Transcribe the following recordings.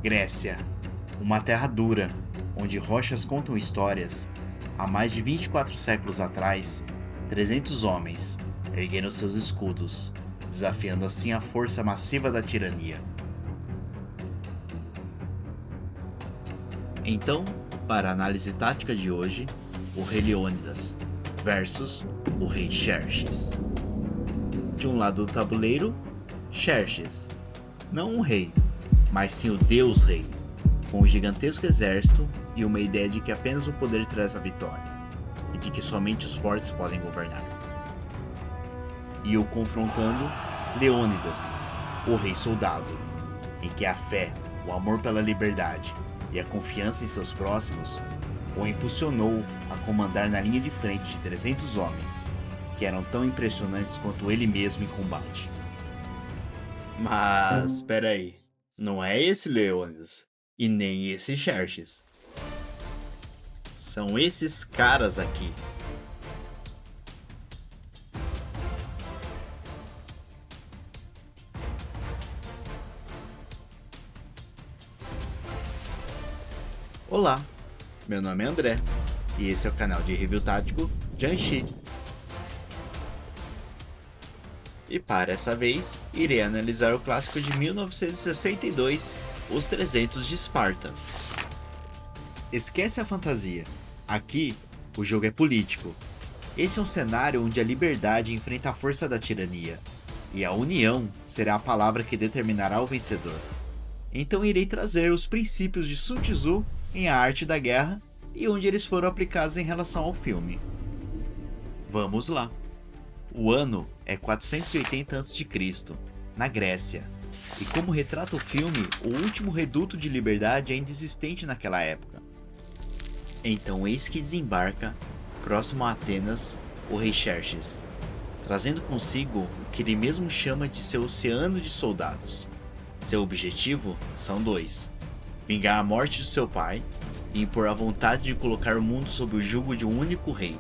Grécia, uma terra dura, onde rochas contam histórias. Há mais de 24 séculos atrás, 300 homens ergueram seus escudos, desafiando assim a força massiva da tirania. Então, para a análise tática de hoje, o rei Leônidas versus o rei Xerxes. De um lado do tabuleiro, Xerxes, não um rei, mas sim o Deus Rei, com um gigantesco exército e uma ideia de que apenas o poder traz a vitória, e de que somente os fortes podem governar. E o confrontando, Leônidas, o rei soldado, em que a fé, o amor pela liberdade e a confiança em seus próximos o impulsionou a comandar na linha de frente de 300 homens, que eram tão impressionantes quanto ele mesmo em combate. Mas, espera aí, não é esse Leônidas, e nem esse Xerxes. São esses caras aqui. Olá, meu nome é André, e esse é o canal de review tático Jiangxi. E para essa vez, irei analisar o clássico de 1962, Os 300 de Esparta. Esquece a fantasia. Aqui, o jogo é político. Esse é um cenário onde a liberdade enfrenta a força da tirania, e a união será a palavra que determinará o vencedor. Então irei trazer os princípios de Sun Tzu em A Arte da Guerra e onde eles foram aplicados em relação ao filme. Vamos lá! O ano é 480 a.C., na Grécia, e como retrata o filme, o último reduto de liberdade ainda existente naquela época. Então eis que desembarca, próximo a Atenas, o rei Xerxes, trazendo consigo o que ele mesmo chama de seu oceano de soldados. Seu objetivo são dois: vingar a morte de seu pai e impor a vontade de colocar o mundo sob o jugo de um único rei.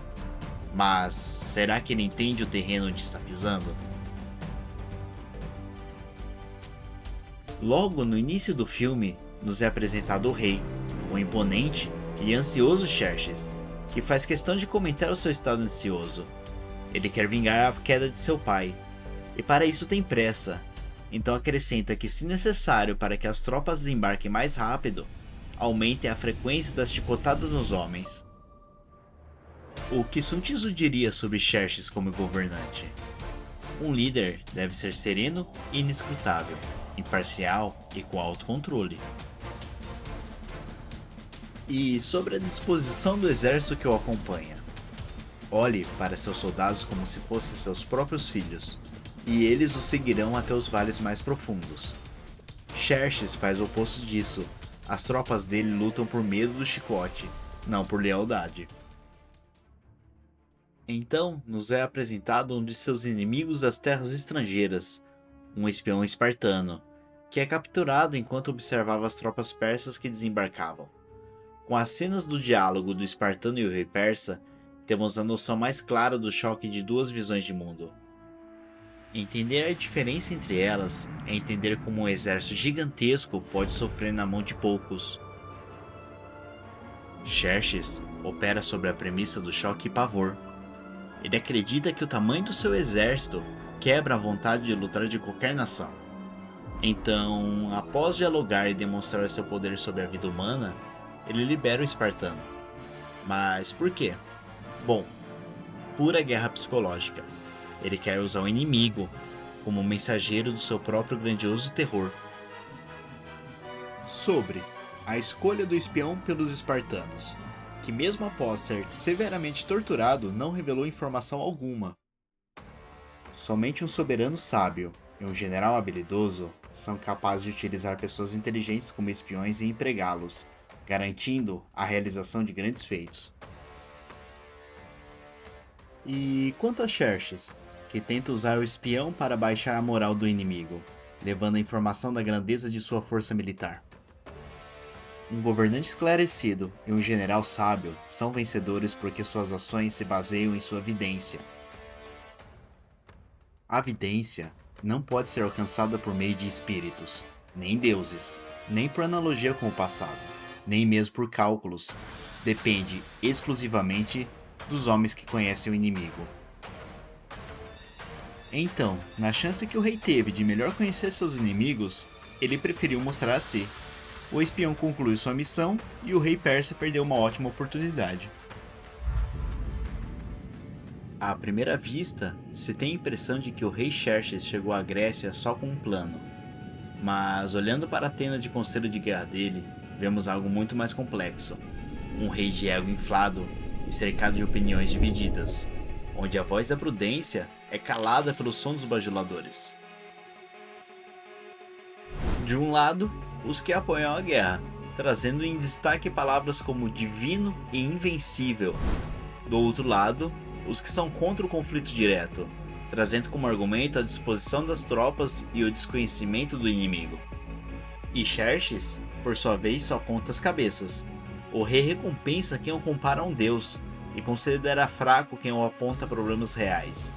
Mas será que ele entende o terreno onde está pisando? Logo no início do filme, nos é apresentado o rei, o imponente e ansioso Xerxes, que faz questão de comentar o seu estado ansioso. Ele quer vingar a queda de seu pai, e para isso tem pressa. Então acrescenta que, se necessário para que as tropas desembarquem mais rápido, aumentem a frequência das chicotadas nos homens. O que Sun Tzu diria sobre Xerxes como governante? Um líder deve ser sereno e inescrutável, imparcial e com autocontrole. E sobre a disposição do exército que o acompanha? Olhe para seus soldados como se fossem seus próprios filhos, e eles o seguirão até os vales mais profundos. Xerxes faz o oposto disso. As tropas dele lutam por medo do chicote, não por lealdade. Então, nos é apresentado um de seus inimigos das terras estrangeiras, um espião espartano, que é capturado enquanto observava as tropas persas que desembarcavam. Com as cenas do diálogo do espartano e o rei persa, temos a noção mais clara do choque de duas visões de mundo. Entender a diferença entre elas é entender como um exército gigantesco pode sofrer na mão de poucos. Xerxes opera sobre a premissa do choque e pavor. Ele acredita que o tamanho do seu exército quebra a vontade de lutar de qualquer nação. Então, após dialogar e demonstrar seu poder sobre a vida humana, ele libera o espartano. Mas por quê? Bom, pura guerra psicológica. Ele quer usar o inimigo como mensageiro do seu próprio grandioso terror. Sobre a escolha do espião pelos espartanos, que mesmo após ser severamente torturado não revelou informação alguma. Somente um soberano sábio e um general habilidoso são capazes de utilizar pessoas inteligentes como espiões e empregá-los, garantindo a realização de grandes feitos. E quanto a Xerxes, que tenta usar o espião para baixar a moral do inimigo, levando a informação da grandeza de sua força militar. Um governante esclarecido e um general sábio são vencedores porque suas ações se baseiam em sua vidência. A vidência não pode ser alcançada por meio de espíritos, nem deuses, nem por analogia com o passado, nem mesmo por cálculos. Depende exclusivamente dos homens que conhecem o inimigo. Então, na chance que o rei teve de melhor conhecer seus inimigos, ele preferiu mostrar a si. O espião concluiu sua missão e o rei persa perdeu uma ótima oportunidade. À primeira vista, se tem a impressão de que o rei Xerxes chegou à Grécia só com um plano. Mas olhando para a tenda de conselho de guerra dele, vemos algo muito mais complexo. Um rei de ego inflado e cercado de opiniões divididas, onde a voz da prudência é calada pelo som dos bajuladores. De um lado, os que apoiam a guerra, trazendo em destaque palavras como divino e invencível. Do outro lado, os que são contra o conflito direto, trazendo como argumento a disposição das tropas e o desconhecimento do inimigo. E Xerxes, por sua vez, só conta as cabeças. O rei recompensa quem o compara a um deus e considera fraco quem o aponta a problemas reais.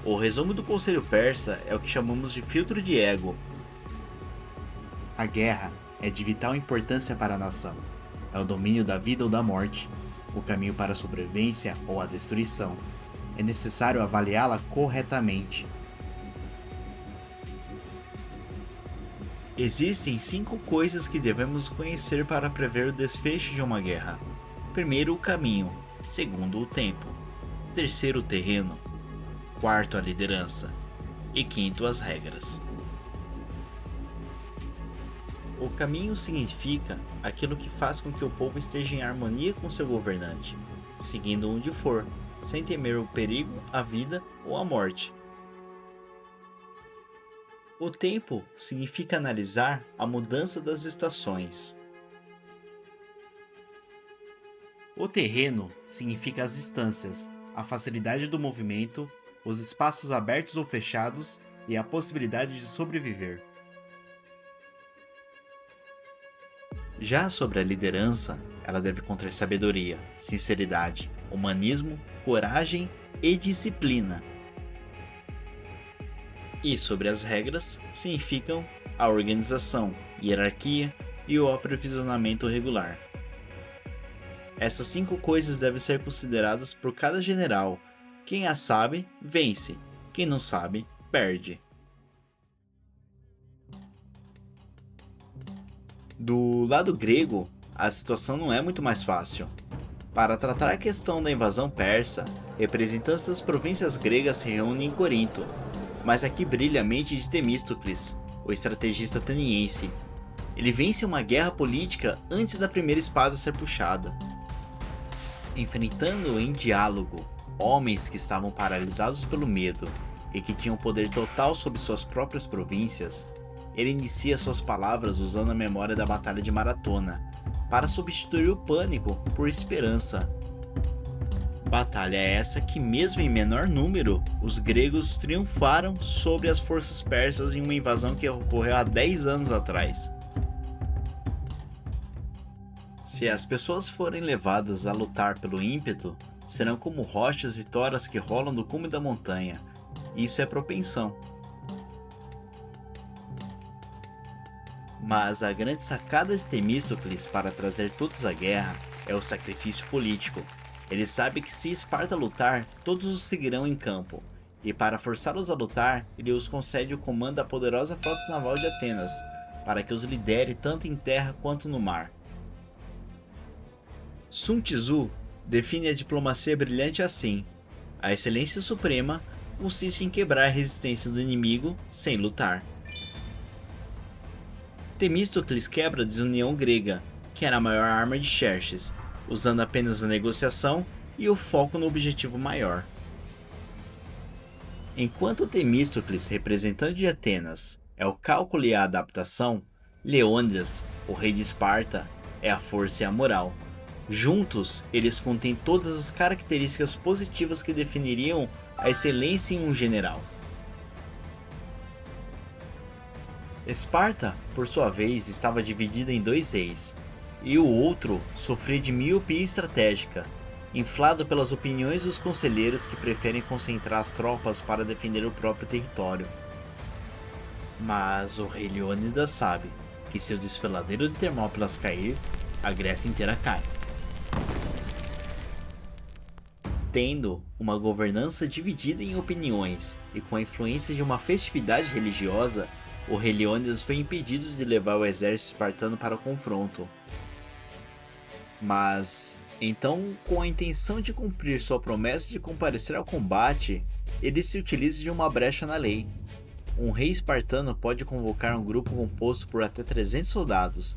O resumo do conselho persa é o que chamamos de filtro de ego. A guerra é de vital importância para a nação. É o domínio da vida ou da morte, o caminho para a sobrevivência ou a destruição. É necessário avaliá-la corretamente. Existem 5 coisas que devemos conhecer para prever o desfecho de uma guerra. Primeiro, o caminho. Segundo, o tempo. Terceiro, o terreno. Quarto, a liderança. E quinto, as regras. O caminho significa aquilo que faz com que o povo esteja em harmonia com seu governante, seguindo onde for, sem temer o perigo, a vida ou a morte. O tempo significa analisar a mudança das estações. O terreno significa as distâncias, a facilidade do movimento, os espaços abertos ou fechados e a possibilidade de sobreviver. Já sobre a liderança, ela deve conter sabedoria, sinceridade, humanismo, coragem e disciplina. E sobre as regras, significam a organização, hierarquia e o aprovisionamento regular. Essas 5 coisas devem ser consideradas por cada general. Quem as sabe, vence. Quem não sabe, perde. Do lado grego, a situação não é muito mais fácil. Para tratar a questão da invasão persa, representantes das províncias gregas se reúnem em Corinto, mas aqui brilha a mente de Temístocles, o estrategista ateniense. Ele vence uma guerra política antes da primeira espada ser puxada. Enfrentando em diálogo homens que estavam paralisados pelo medo e que tinham poder total sobre suas próprias províncias, ele inicia suas palavras usando a memória da Batalha de Maratona, para substituir o pânico por esperança. Batalha essa que, mesmo em menor número, os gregos triunfaram sobre as forças persas em uma invasão que ocorreu há 10 anos atrás. Se as pessoas forem levadas a lutar pelo ímpeto, serão como rochas e toras que rolam do cume da montanha. Isso é propensão. Mas a grande sacada de Temístocles para trazer todos à guerra é o sacrifício político. Ele sabe que se Esparta lutar, todos os seguirão em campo, e para forçá-los a lutar, ele os concede o comando da poderosa frota naval de Atenas, para que os lidere tanto em terra quanto no mar. Sun Tzu define a diplomacia brilhante assim: a excelência suprema consiste em quebrar a resistência do inimigo sem lutar. Temístocles quebra a desunião grega, que era a maior arma de Xerxes, usando apenas a negociação e o foco no objetivo maior. Enquanto Temístocles, representante de Atenas, é o cálculo e a adaptação, Leônidas, o rei de Esparta, é a força e a moral. Juntos, eles contêm todas as características positivas que definiriam a excelência em um general. Esparta, por sua vez, estava dividida em 2 reis, e o outro sofria de miopia estratégica, inflado pelas opiniões dos conselheiros que preferem concentrar as tropas para defender o próprio território. Mas o rei Leônidas sabe que se o desfiladeiro de Termópilas cair, a Grécia inteira cai. Tendo uma governança dividida em opiniões e com a influência de uma festividade religiosa, o rei Leônidas foi impedido de levar o exército espartano para o confronto. Mas, então, com a intenção de cumprir sua promessa de comparecer ao combate, ele se utiliza de uma brecha na lei. Um rei espartano pode convocar um grupo composto por até 300 soldados,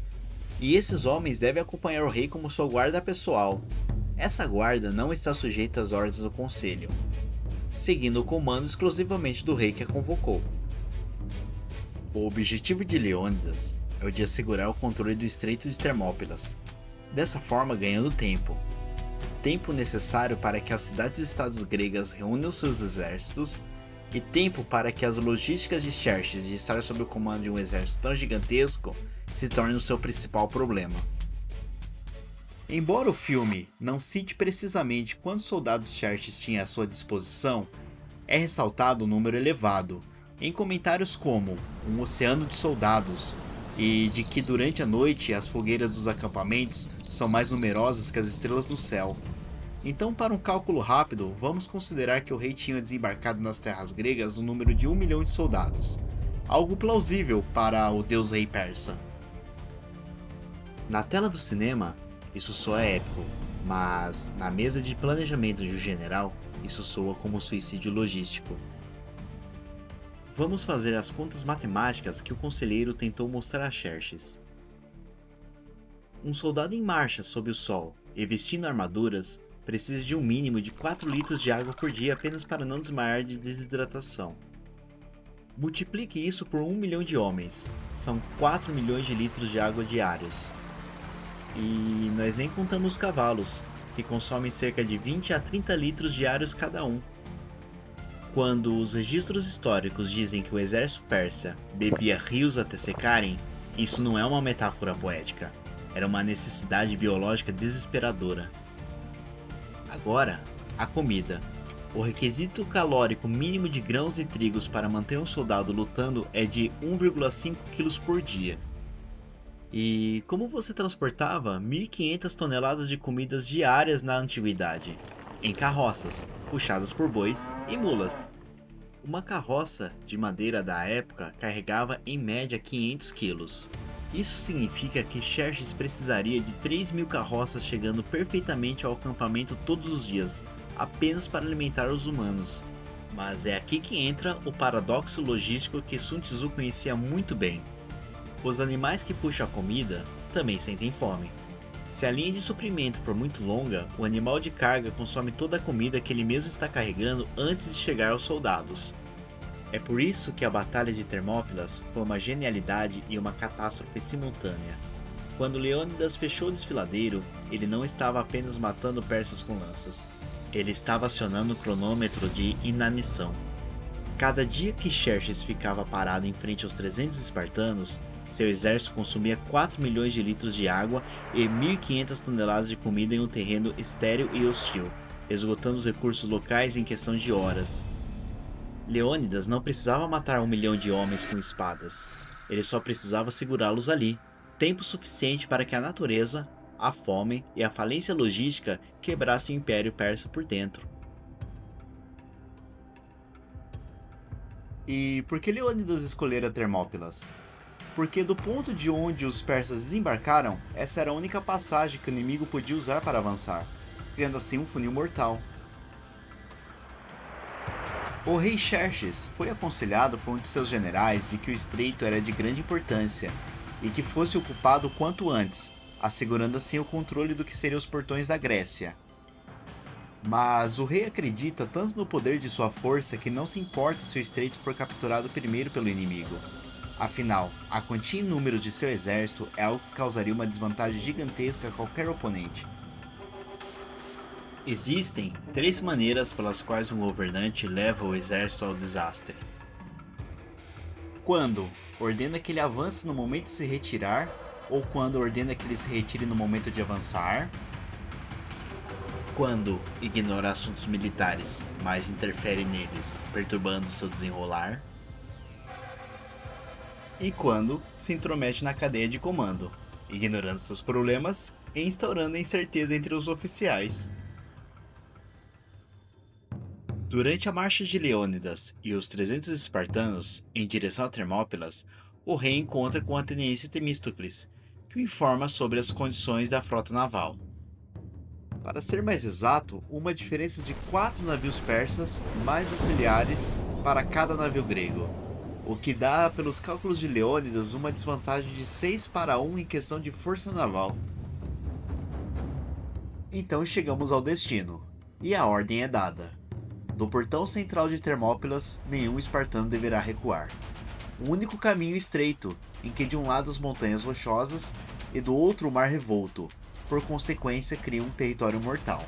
e esses homens devem acompanhar o rei como sua guarda pessoal. Essa guarda não está sujeita às ordens do conselho, seguindo o comando exclusivamente do rei que a convocou. O objetivo de Leônidas é o de assegurar o controle do Estreito de Termópilas, dessa forma ganhando tempo. Tempo necessário para que as cidades-estados gregas reúnam seus exércitos, e tempo para que as logísticas de Xerxes de estar sob o comando de um exército tão gigantesco se torne o seu principal problema. Embora o filme não cite precisamente quantos soldados Xerxes tinha à sua disposição, é ressaltado um número elevado, em comentários como um oceano de soldados, e de que durante a noite as fogueiras dos acampamentos são mais numerosas que as estrelas no céu. Então, para um cálculo rápido, vamos considerar que o rei tinha desembarcado nas terras gregas um número de 1 milhão de soldados, algo plausível para o deus rei persa. Na tela do cinema, isso soa épico, mas na mesa de planejamento de um general, isso soa como suicídio logístico. Vamos fazer as contas matemáticas que o conselheiro tentou mostrar a Xerxes. Um soldado em marcha sob o sol e vestindo armaduras precisa de um mínimo de 4 litros de água por dia apenas para não desmaiar de desidratação. Multiplique isso por 1 milhão de homens, são 4 milhões de litros de água diários. E nós nem contamos os cavalos, que consomem cerca de 20 a 30 litros diários cada um. Quando os registros históricos dizem que o exército persa bebia rios até secarem, isso não é uma metáfora poética, era uma necessidade biológica desesperadora. Agora, a comida. O requisito calórico mínimo de grãos e trigos para manter um soldado lutando é de 1,5 kg por dia. E como você transportava 1.500 toneladas de comidas diárias na antiguidade? Em carroças, puxadas por bois e mulas. Uma carroça de madeira da época carregava em média 500 quilos. Isso significa que Xerxes precisaria de 3.000 carroças chegando perfeitamente ao acampamento todos os dias, apenas para alimentar os humanos. Mas é aqui que entra o paradoxo logístico que Sun Tzu conhecia muito bem. Os animais que puxam a comida também sentem fome. Se a linha de suprimento for muito longa, o animal de carga consome toda a comida que ele mesmo está carregando antes de chegar aos soldados. É por isso que a Batalha de Termópilas foi uma genialidade e uma catástrofe simultânea. Quando Leônidas fechou o desfiladeiro, ele não estava apenas matando persas com lanças, ele estava acionando o cronômetro de inanição. Cada dia que Xerxes ficava parado em frente aos 300 espartanos, seu exército consumia 4 milhões de litros de água e 1.500 toneladas de comida em um terreno estéril e hostil, esgotando os recursos locais em questão de horas. Leônidas não precisava matar 1 milhão de homens com espadas, ele só precisava segurá-los ali, tempo suficiente para que a natureza, a fome e a falência logística quebrassem o Império Persa por dentro. E por que Leônidas escolhera Termópilas? Porque do ponto de onde os persas desembarcaram, essa era a única passagem que o inimigo podia usar para avançar, criando assim um funil mortal. O rei Xerxes foi aconselhado por um de seus generais de que o estreito era de grande importância e que fosse ocupado o quanto antes, assegurando assim o controle do que seriam os portões da Grécia. Mas o rei acredita tanto no poder de sua força que não se importa se o estreito for capturado primeiro pelo inimigo. Afinal, a quantia e número de seu exército é algo que causaria uma desvantagem gigantesca a qualquer oponente. Existem 3 maneiras pelas quais um governante leva o exército ao desastre. Quando ordena que ele avance no momento de se retirar, ou quando ordena que ele se retire no momento de avançar. Quando ignora assuntos militares, mas interfere neles, perturbando seu desenrolar. e quando se intromete na cadeia de comando, ignorando seus problemas e instaurando a incerteza entre os oficiais. Durante a marcha de Leônidas e os 300 espartanos em direção a Termópilas, o rei encontra com o ateniense Temístocles, que o informa sobre as condições da frota naval. Para ser mais exato, uma diferença de 4 navios persas mais auxiliares para cada navio grego, o que dá, pelos cálculos de Leônidas, uma desvantagem de 6 para 1 em questão de força naval. Então chegamos ao destino, e a ordem é dada. Do portão central de Termópilas, nenhum espartano deverá recuar. Um único caminho estreito, em que de um lado as montanhas rochosas e do outro o mar revolto, por consequência cria um território mortal.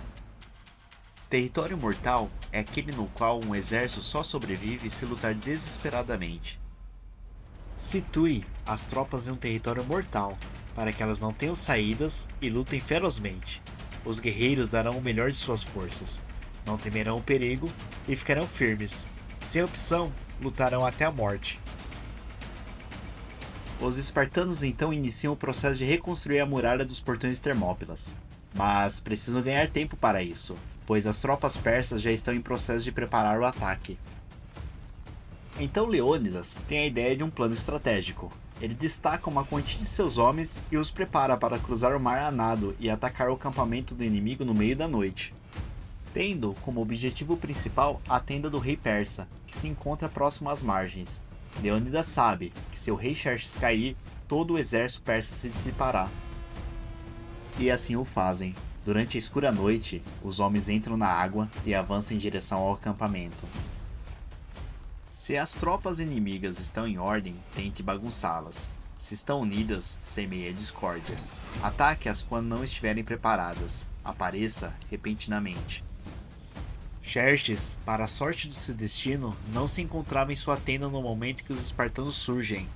Território mortal é aquele no qual um exército só sobrevive se lutar desesperadamente. Situe as tropas em um território mortal, para que elas não tenham saídas e lutem ferozmente. Os guerreiros darão o melhor de suas forças, não temerão o perigo e ficarão firmes. Sem opção, lutarão até a morte. Os espartanos então iniciam o processo de reconstruir a muralha dos portões de Termópilas, mas precisam ganhar tempo para isso, pois as tropas persas já estão em processo de preparar o ataque. Então Leônidas tem a ideia de um plano estratégico. Ele destaca uma quantia de seus homens e os prepara para cruzar o mar a nado e atacar o acampamento do inimigo no meio da noite, tendo como objetivo principal a tenda do rei persa, que se encontra próximo às margens. Leônidas sabe que se o rei Xerxes cair, todo o exército persa se dissipará. E assim o fazem. Durante a escura noite, os homens entram na água e avançam em direção ao acampamento. Se as tropas inimigas estão em ordem, tente bagunçá-las. Se estão unidas, semeie a discórdia. Ataque-as quando não estiverem preparadas. Apareça repentinamente. Xerxes, para a sorte do seu destino, não se encontrava em sua tenda no momento que os espartanos surgem.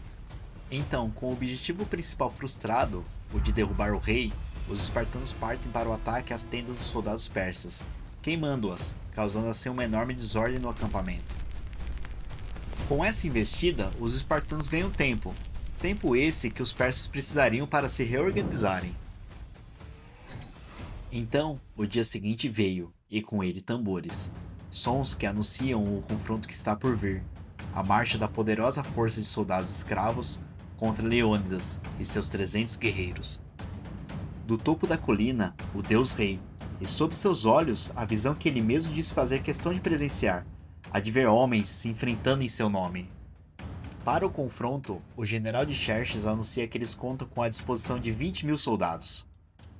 Então, com o objetivo principal frustrado, o de derrubar o rei, os espartanos partem para o ataque às tendas dos soldados persas, queimando-as, causando assim uma enorme desordem no acampamento. Com essa investida, os espartanos ganham tempo esse que os persas precisariam para se reorganizarem. Então, o dia seguinte veio, e com ele tambores, sons que anunciam o confronto que está por vir, a marcha da poderosa força de soldados escravos contra Leônidas e seus 300 guerreiros. Do topo da colina, o Deus Rei, e sob seus olhos a visão que ele mesmo disse fazer questão de presenciar, a de ver homens se enfrentando em seu nome. Para o confronto, o general de Xerxes anuncia que eles contam com a disposição de 20.000 soldados,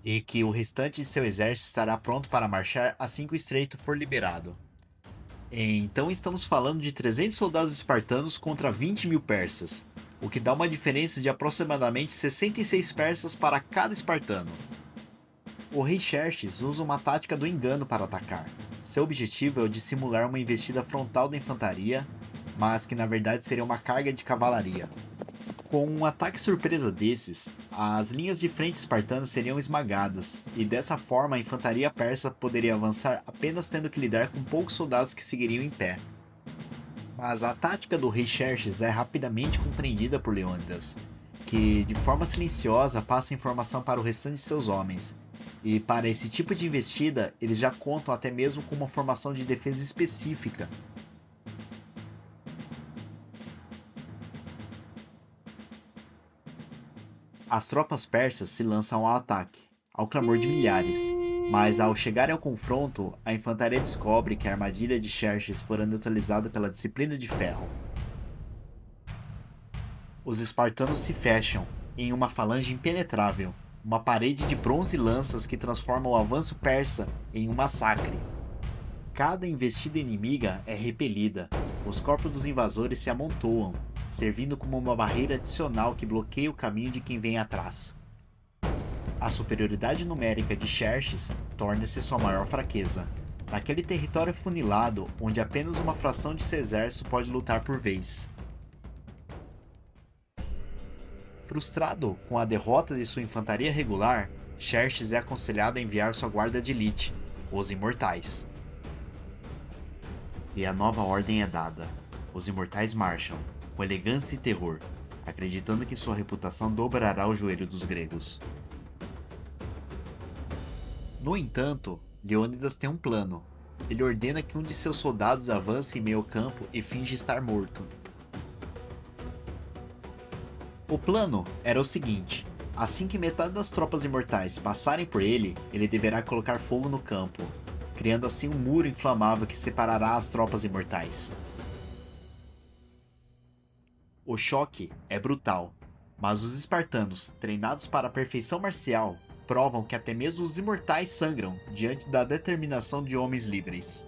e que o restante de seu exército estará pronto para marchar assim que o estreito for liberado. Então estamos falando de 300 soldados espartanos contra 20.000 persas, o que dá uma diferença de aproximadamente 66 persas para cada espartano. O rei Xerxes usa uma tática do engano para atacar. Seu objetivo é o de simular uma investida frontal da infantaria, mas que na verdade seria uma carga de cavalaria. Com um ataque surpresa desses, as linhas de frente espartanas seriam esmagadas, e dessa forma a infantaria persa poderia avançar apenas tendo que lidar com poucos soldados que seguiriam em pé. Mas a tática do rei Xerxes é rapidamente compreendida por Leônidas, que de forma silenciosa passa informação para o restante de seus homens, e para esse tipo de investida eles já contam até mesmo com uma formação de defesa específica. As tropas persas se lançam ao ataque, ao clamor de milhares, mas ao chegarem ao confronto, a infantaria descobre que a armadilha de Xerxes fora neutralizada pela disciplina de ferro. Os espartanos se fecham em uma falange impenetrável, uma parede de bronze e lanças que transforma o avanço persa em um massacre. Cada investida inimiga é repelida, os corpos dos invasores se amontoam, servindo como uma barreira adicional que bloqueia o caminho de quem vem atrás. A superioridade numérica de Xerxes torna-se sua maior fraqueza, naquele território afunilado onde apenas uma fração de seu exército pode lutar por vez. Frustrado com a derrota de sua infantaria regular, Xerxes é aconselhado a enviar sua guarda de elite, os Imortais. E a nova ordem é dada. Os Imortais marcham, com elegância e terror, acreditando que sua reputação dobrará o joelho dos gregos. No entanto, Leônidas tem um plano. Ele ordena que um de seus soldados avance em meio ao campo e finge estar morto. O plano era o seguinte: assim que metade das tropas imortais passarem por ele, ele deverá colocar fogo no campo, criando assim um muro inflamável que separará as tropas imortais. O choque é brutal, mas os espartanos, treinados para a perfeição marcial, provam que até mesmo os imortais sangram diante da determinação de homens livres.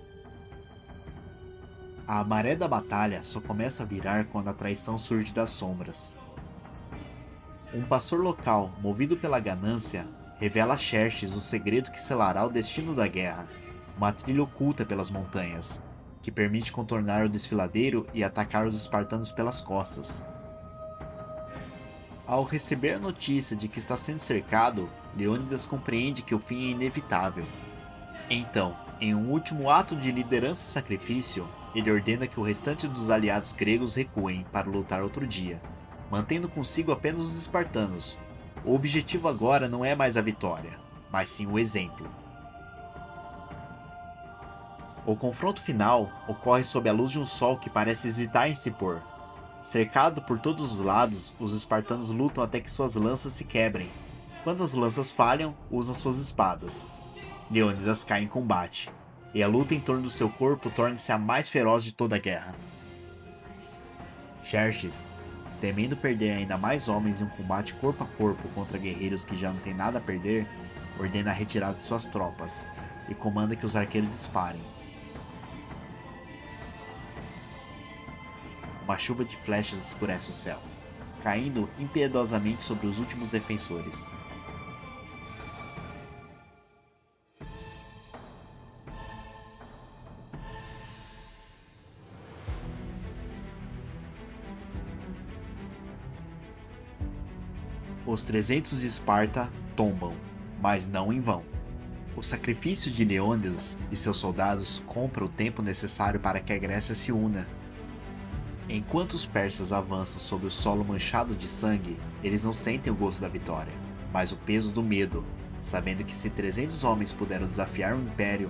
A maré da batalha só começa a virar quando a traição surge das sombras. Um pastor local, movido pela ganância, revela a Xerxes o segredo que selará o destino da guerra, uma trilha oculta pelas montanhas, que permite contornar o desfiladeiro e atacar os espartanos pelas costas. Ao receber a notícia de que está sendo cercado, Leônidas compreende que o fim é inevitável. Então, em um último ato de liderança e sacrifício, ele ordena que o restante dos aliados gregos recuem para lutar outro dia, mantendo consigo apenas os espartanos. O objetivo agora não é mais a vitória, mas sim o exemplo. O confronto final ocorre sob a luz de um sol que parece hesitar em se pôr. Cercado por todos os lados, os espartanos lutam até que suas lanças se quebrem. Quando as lanças falham, usam suas espadas. Leônidas cai em combate, e a luta em torno do seu corpo torna-se a mais feroz de toda a guerra. Xerxes, temendo perder ainda mais homens em um combate corpo a corpo contra guerreiros que já não têm nada a perder, ordena a retirada de suas tropas, e comanda que os arqueiros disparem. Uma chuva de flechas escurece o céu, caindo impiedosamente sobre os últimos defensores. Os 300 de Esparta tombam, mas não em vão. O sacrifício de Leônidas e seus soldados compra o tempo necessário para que a Grécia se una. Enquanto os persas avançam sobre o solo manchado de sangue, eles não sentem o gosto da vitória, mas o peso do medo, sabendo que se 300 homens puderam desafiar um império,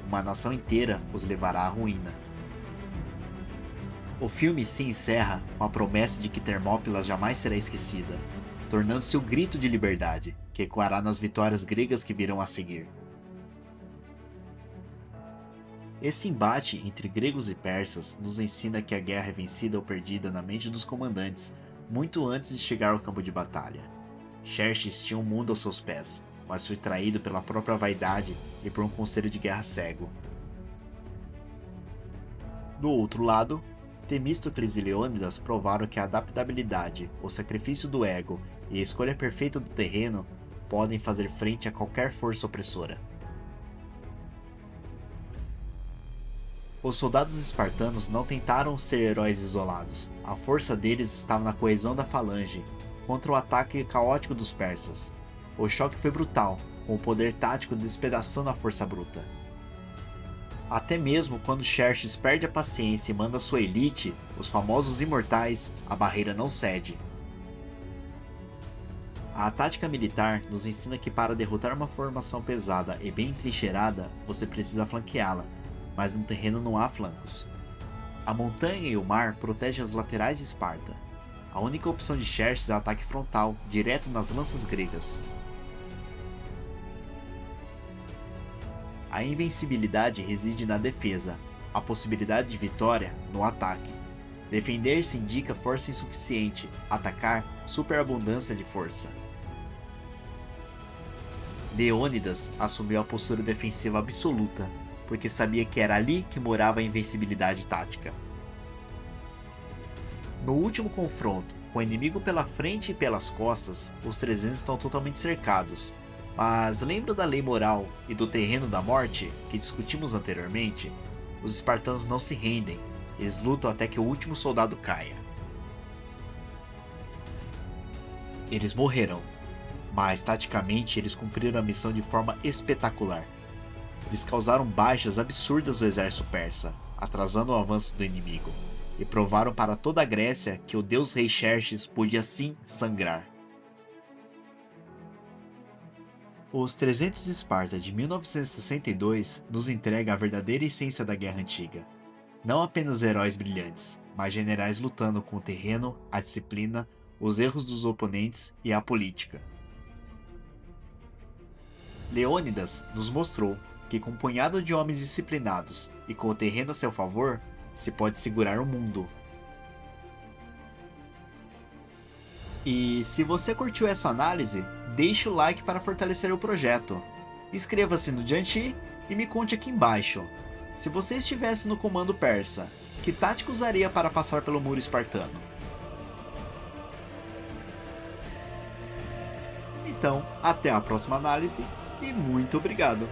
uma nação inteira os levará à ruína. O filme se encerra com a promessa de que Termópila jamais será esquecida, tornando-se o grito de liberdade, que ecoará nas vitórias gregas que virão a seguir. Esse embate entre gregos e persas nos ensina que a guerra é vencida ou perdida na mente dos comandantes, muito antes de chegar ao campo de batalha. Xerxes tinha um mundo aos seus pés, mas foi traído pela própria vaidade e por um conselho de guerra cego. Do outro lado, Temístocles e Leônidas provaram que a adaptabilidade, o sacrifício do ego e a escolha perfeita do terreno podem fazer frente a qualquer força opressora. Os soldados espartanos não tentaram ser heróis isolados. A força deles estava na coesão da falange, contra o ataque caótico dos persas. O choque foi brutal, com o poder tático despedaçando a força bruta. Até mesmo quando Xerxes perde a paciência e manda sua elite, os famosos imortais, a barreira não cede. A tática militar nos ensina que para derrotar uma formação pesada e bem entrincheirada, você precisa flanqueá-la, mas no terreno não há flancos. A montanha e o mar protegem as laterais de Esparta. A única opção de Xerxes é o ataque frontal, direto nas lanças gregas. A invencibilidade reside na defesa, a possibilidade de vitória no ataque. Defender-se indica força insuficiente, atacar, superabundância de força. Leônidas assumiu a postura defensiva absoluta, porque sabia que era ali que morava a invencibilidade tática. No último confronto, com o inimigo pela frente e pelas costas, os 300 estão totalmente cercados. Mas lembra da lei moral e do terreno da morte que discutimos anteriormente? Os espartanos não se rendem, eles lutam até que o último soldado caia. Eles morreram, mas taticamente eles cumpriram a missão de forma espetacular. Eles causaram baixas absurdas do exército persa, atrasando o avanço do inimigo. e provaram para toda a Grécia que o deus rei Xerxes podia sim sangrar. Os 300 de Esparta de 1962 nos entrega a verdadeira essência da Guerra Antiga. Não apenas heróis brilhantes, mas generais lutando com o terreno, a disciplina, os erros dos oponentes e a política. Leônidas nos mostrou que com um punhado de homens disciplinados e com o terreno a seu favor, se pode segurar o mundo. E se você curtiu essa análise, deixe o like para fortalecer o projeto. Inscreva-se no Jianchi e me conte aqui embaixo. Se você estivesse no comando persa, que tática usaria para passar pelo muro espartano? Então, até a próxima análise e muito obrigado!